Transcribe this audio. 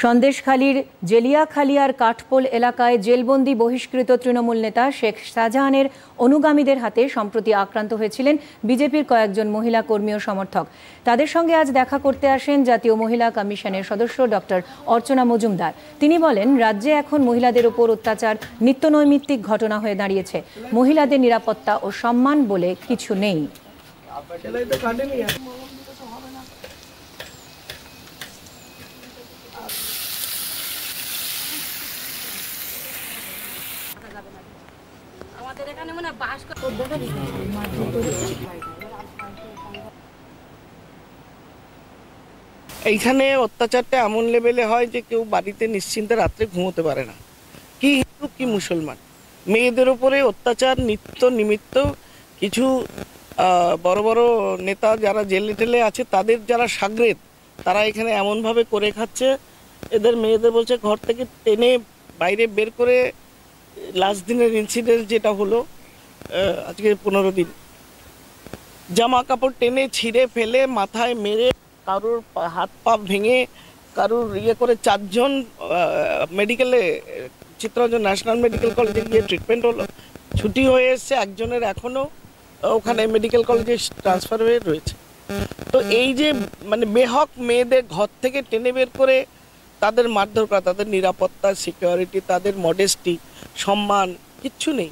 সন্দেশখালীর জেলিয়াখালিয়ার কাঠপোল এলাকায় জেলবন্দি বহিষ্কৃত তৃণমূল নেতা শেখ শাহজাহানের অনুগামীদের হাতে সম্প্রতি আক্রান্ত হয়েছিলেন বিজেপির কয়েকজন মহিলা কর্মী ও সমর্থক। তাদের সঙ্গে আজ দেখা করতে আসেন জাতীয় মহিলা কমিশনের সদস্য ডক্টর অর্চনা মজুমদার। তিনি বলেন, রাজ্যে এখন মহিলাদের উপর অত্যাচার নিত্যনৈমিত্তিক ঘটনা হয়ে দাঁড়িয়েছে। মহিলাদের নিরাপত্তা ও সম্মান বলে কিছু নেই। এইখানে অত্যাচারটা এমন লেভেলে হয় যে কেউ বাড়িতে নিশ্চিন্তে রাত্রে ঘুমোতে পারে না, কি হিন্দু কি মুসলমান। মেয়েদের উপরে অত্যাচার নিত্য নিমিত্ত। কিছু বড় বড় নেতা যারা জেলে টেলে আছে, তাদের যারা সাগরেদ, তারা এখানে এমনভাবে করে খাচ্ছে। এদের মেয়েদের বলছে ঘর থেকে টেনে বাইরে বের করে। লাস্ট দিনের ইনসিডেন্ট যেটা হলো, আজকে 15 দিন, জামা কাপড় টেনে ছিঁড়ে ফেলে মাথায় মেরে, কারুর হাত পা ভেঙে, কারুর করে 4 জন মেডিকেলে, চিত্তরঞ্জন ন্যাশনাল মেডিকেল কলেজে গিয়ে ট্রিটমেন্ট হলো। ছুটি হয়ে এসছে, একজনের এখনও ওখানে মেডিকেল কলেজে ট্রান্সফার হয়ে রয়েছে। তো এই যে বেহক মেয়েদের ঘর থেকে টেনে বের করে তাদের মারধর করা, তাদের নিরাপত্তা, সিকিউরিটি, তাদের মডেস্টি, সম্মান কিচ্ছু নেই।